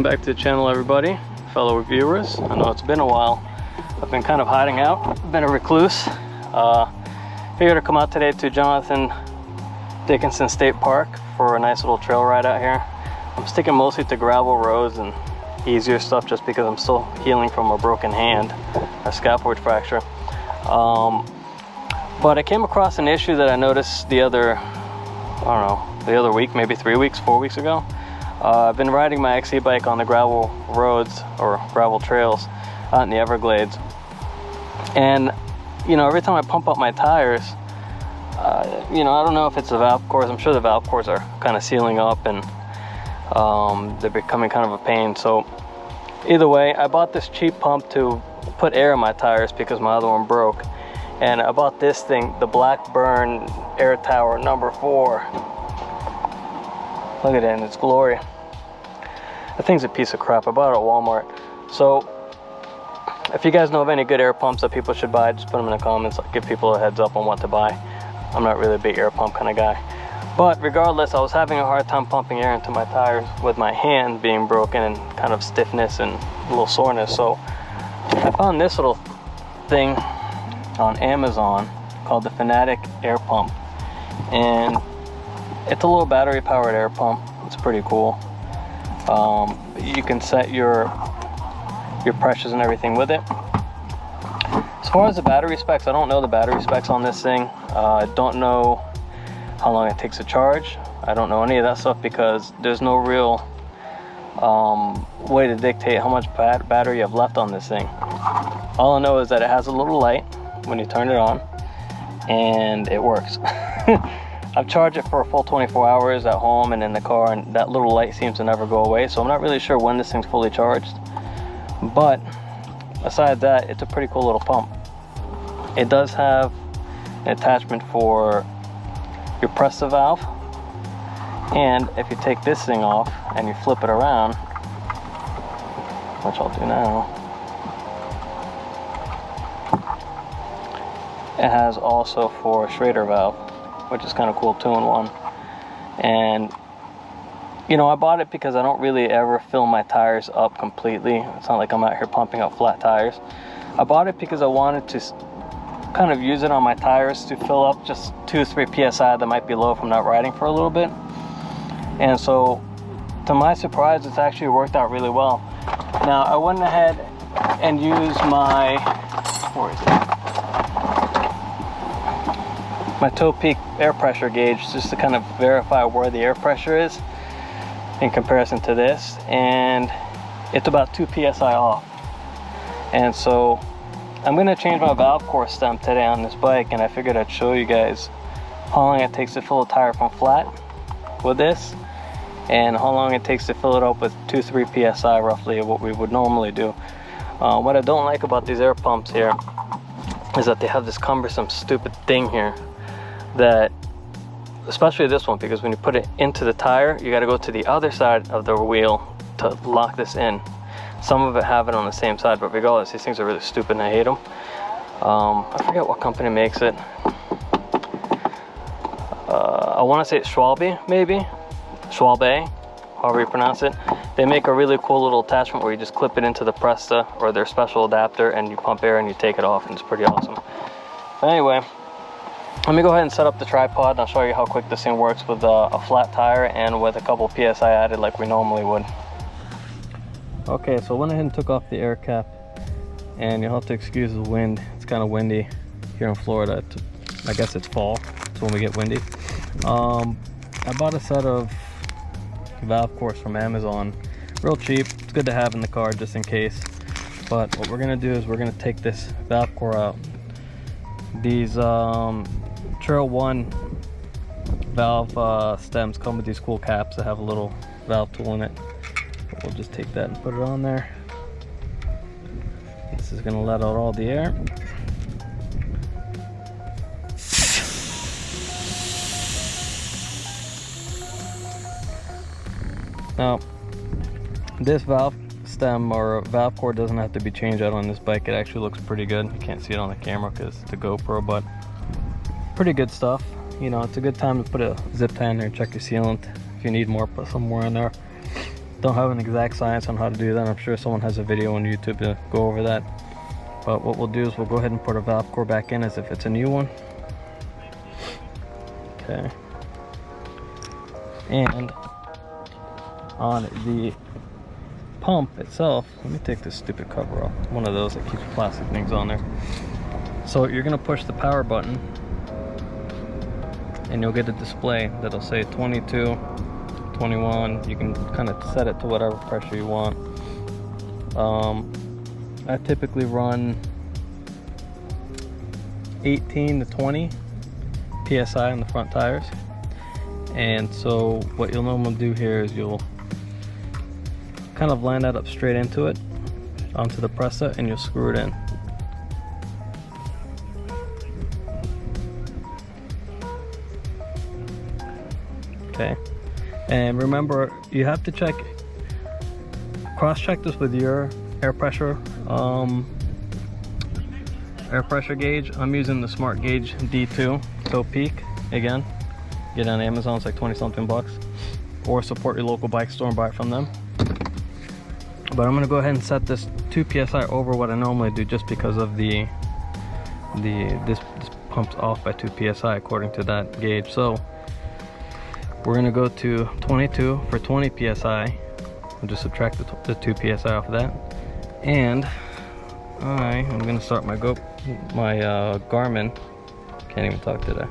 Welcome back to the channel, everybody, fellow viewers. I know it's been a while. I've been kind of hiding out, been a recluse. Here to come out today to Jonathan Dickinson State Park for a nice little trail ride out here. I'm sticking mostly to gravel roads and easier stuff just because I'm still healing from a broken hand, a scaphoid fracture. But I came across an issue that I noticed the other week, maybe 3 weeks, 4 weeks ago. I've been riding my XC bike on the gravel roads or gravel trails out in the Everglades, and every time I pump up my tires, I don't know if it's the valve cores. I'm sure the valve cores are kind of sealing up and they're becoming kind of a pain. So either way, I bought this cheap pump to put air in my tires because my other one broke, and I bought this thing, the Blackburn Air Tower number 4. Look at it in its glory. The thing's a piece of crap. I bought it at Walmart. So if you guys know of any good air pumps that people should buy, just put them in the comments. I'll give people a heads up on what to buy. I'm not really a big air pump kind of guy. But regardless, I was having a hard time pumping air into my tires with my hand being broken and kind of stiffness and a little soreness. So I found this little thing on Amazon called the Fanttik Air Pump. And it's a little battery powered air pump. It's pretty cool. You can set your pressures and everything with it. As far as the battery specs, I don't know the battery specs on this thing. I don't know how long it takes to charge. I don't know any of that stuff because there's no real way to dictate how much battery you have left on this thing. All I know is that it has a little light when you turn it on and it works. I've charged it for a full 24 hours at home and in the car, and that little light seems to never go away, so I'm not really sure when this thing's fully charged. But aside that, it's a pretty cool little pump. It does have an attachment for your presto valve, and if you take this thing off and you flip it around, which I'll do now, it has also for a Schrader valve, which is kind of cool, 2-in-1. And I bought it because I don't really ever fill my tires up completely. It's not like I'm out here pumping up flat tires. I bought it because I wanted to kind of use it on my tires to fill up just 2-3 psi that might be low if I'm not riding for a little bit. And so to my surprise, it's actually worked out really well. Now I went ahead and used my toe peak air pressure gauge just to kind of verify where the air pressure is in comparison to this, and it's about 2 psi off. And so I'm going to change my valve core stem today on this bike, and I figured I'd show you guys how long it takes to fill a tire from flat with this and how long it takes to fill it up with 2-3 psi roughly of what we would normally do. What I don't like about these air pumps here is that they have this cumbersome stupid thing here that, especially this one, because when you put it into the tire, you got to go to the other side of the wheel to lock this in. Some of it have it on the same side, but regardless, these things are really stupid and I hate them. I forget what company makes it. I want to say it's Schwalbe, maybe Schwalbe, however you pronounce it. They make a really cool little attachment where you just clip it into the Presta or their special adapter and you pump air and you take it off, and it's pretty awesome. But anyway, let me go ahead and set up the tripod and I'll show you how quick this thing works with a flat tire and with a couple PSI added like we normally would. Okay, so I went ahead and took off the air cap, and you'll have to excuse the wind. It's kind of windy here in Florida. I guess it's fall, it's when we get windy. I bought a set of valve cores from Amazon, real cheap. It's good to have in the car just in case. But what we're gonna do is we're gonna take this valve core out. These Trail 1 valve stems come with these cool caps that have a little valve tool in it. But we'll just take that and put it on there. This is going to let out all the air. Now, this valve stem or valve core doesn't have to be changed out on this bike. It actually looks pretty good. You can't see it on the camera because it's a GoPro, but pretty good stuff. It's a good time to put a zip tie in there and check your sealant. If you need more, put some more in there. Don't have an exact science on how to do that. I'm sure someone has a video on YouTube to go over that. But what we'll do is we'll go ahead and put a valve core back in as if it's a new one. Okay. And on the pump itself, let me take this stupid cover off. One of those that keeps plastic things on there. So you're gonna push the power button and you'll get a display that'll say 22, 21. You can kind of set it to whatever pressure you want. I typically run 18 to 20 psi on the front tires. And so what you'll normally do here is you'll kind of line that up straight into it, onto the presto, and you'll screw it in. Okay, and remember, you have to cross-check this with your air pressure gauge. I'm using the Smart Gauge D2 Toe Peak. Again, get it on Amazon, it's like 20-something bucks, or support your local bike store and buy it from them. But I'm gonna go ahead and set this 2 psi over what I normally do, just because of this pumps off by 2 psi according to that gauge. So we're gonna go to 22 for 20 psi. We'll just subtract the 2 psi off of that, and I'm gonna start my Garmin. Can't even talk today.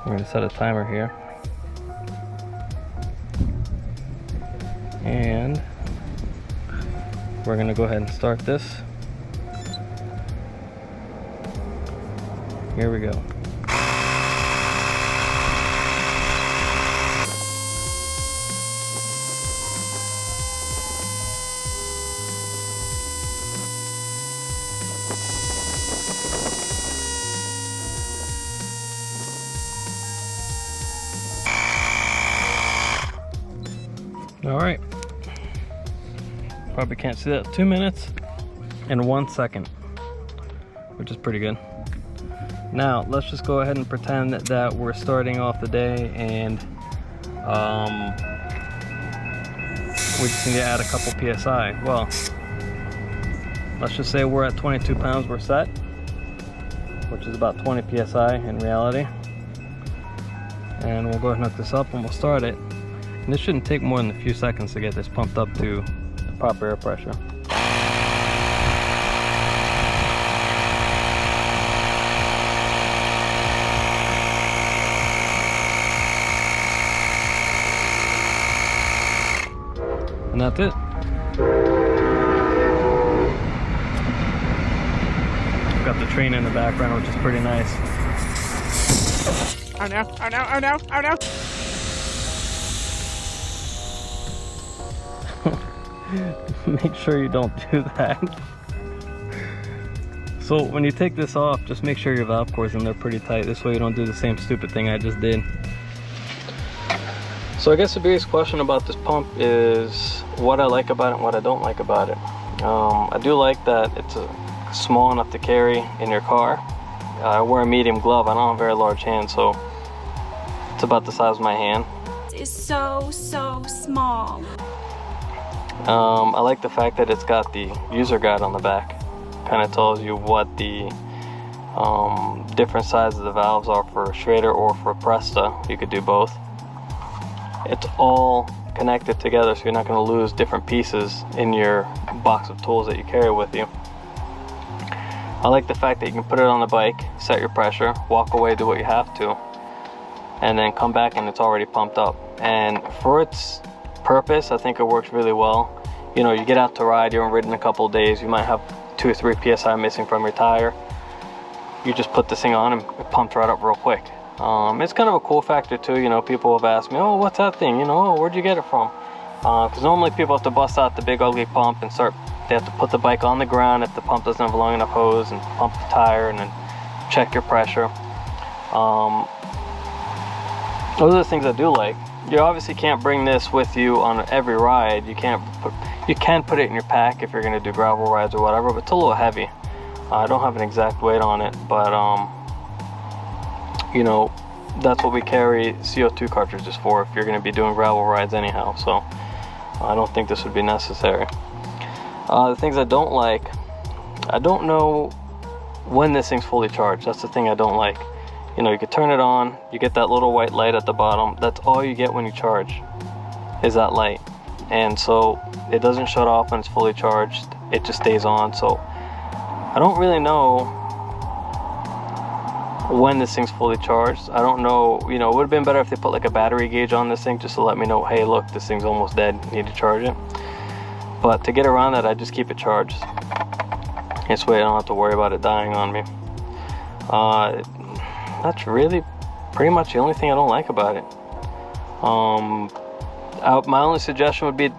We're gonna set a timer here, and we're gonna go ahead and start this. Here we go. All right, probably can't see that. 2 minutes and 1 second, which is pretty good. Now let's just go ahead and pretend that we're starting off the day, and we just need to add a couple psi. Well, let's just say we're at 22 pounds, we're set, which is about 20 psi in reality. And we'll go ahead and hook this up and we'll start it. And this shouldn't take more than a few seconds to get this pumped up to the proper air pressure. And that's it. Got the train in the background, which is pretty nice. Oh no, oh no, oh no, oh no! Make sure you don't do that. So when you take this off, just make sure your valve core's in there pretty tight. This way you don't do the same stupid thing I just did. So I guess the biggest question about this pump is what I like about it and what I don't like about it. I do like that it's small enough to carry in your car. I wear a medium glove. I don't have very large hands, so it's about the size of my hand. It's so small. I like the fact that it's got the user guide on the back. Kind of tells you what the different sizes of the valves are for Schrader or for Presto. You could do both. It's all connected together, so you're not going to lose different pieces in your box of tools that you carry with you. I like the fact that you can put it on the bike, set your pressure, walk away, do what you have to, and then come back and it's already pumped up. And for its purpose, I think it works really well. You know, you get out to ride, you haven't ridden in a couple of days, you might have 2 or 3 psi missing from your tire. You just put this thing on and it pumps right up real quick. It's kind of a cool factor too. You know, people have asked me, oh, what's that thing? You know, oh, where'd you get it from? Because normally people have to bust out the big ugly pump and they have to put the bike on the ground if the pump doesn't have a long enough hose, and pump the tire and then check your pressure. Those are the things I do like. You obviously can't bring this with you on every ride. You can put it in your pack if you're going to do gravel rides or whatever, but it's a little heavy. I don't have an exact weight on it, but you know, that's what we carry CO2 cartridges for if you're going to be doing gravel rides anyhow. So I don't think this would be necessary. The things I don't like, I don't know when this thing's fully charged. That's the thing I don't like. You know, you could turn it on, you get that little white light at the bottom. That's all you get when you charge, is that light. And so it doesn't shut off when it's fully charged, it just stays on. So I don't really know when this thing's fully charged. I don't know, you know, it would have been better if they put like a battery gauge on this thing just to let me know, hey look, this thing's almost dead, need to charge it. But to get around that, I just keep it charged. This way I don't have to worry about it dying on me. That's really pretty much the only thing I don't like about it. My only suggestion would be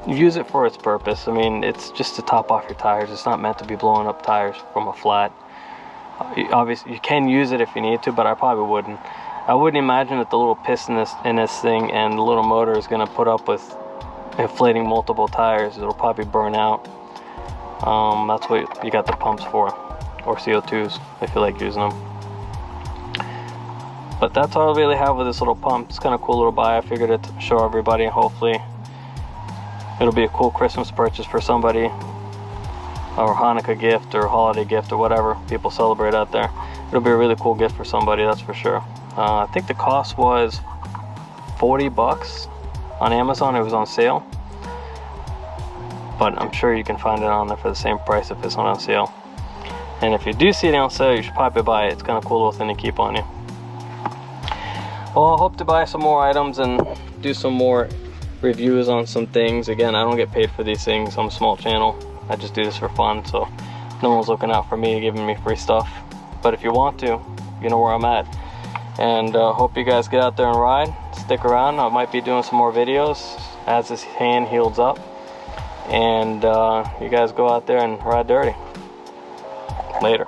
use it for its purpose. I mean, it's just to top off your tires. It's not meant to be blowing up tires from a flat. Obviously, you can use it if you need to, but I probably wouldn't. I wouldn't imagine that the little piston in this thing and the little motor is going to put up with inflating multiple tires. It'll probably burn out. That's what you got the pumps for, or CO2s if you like using them. But that's all I really have with this little pump. It's kind of cool little buy. I figured it to show everybody. Hopefully it'll be a cool Christmas purchase for somebody, or Hanukkah gift, or holiday gift, or whatever people celebrate out there. It'll be a really cool gift for somebody, that's for sure. I think the cost was $40 on Amazon. It was on sale, but I'm sure you can find it on there for the same price if it's not on sale. And if you do see it on sale, you should probably buy it. It's kind of a cool little thing to keep on you. Well, I hope to buy some more items and do some more reviews on some things. Again, I don't get paid for these things. I'm a small channel. I just do this for fun, so no one's looking out for me, giving me free stuff. But if you want to, you know where I'm at. And hope you guys get out there and ride. Stick around. I might be doing some more videos as this hand heals up. And you guys go out there and ride dirty. Later.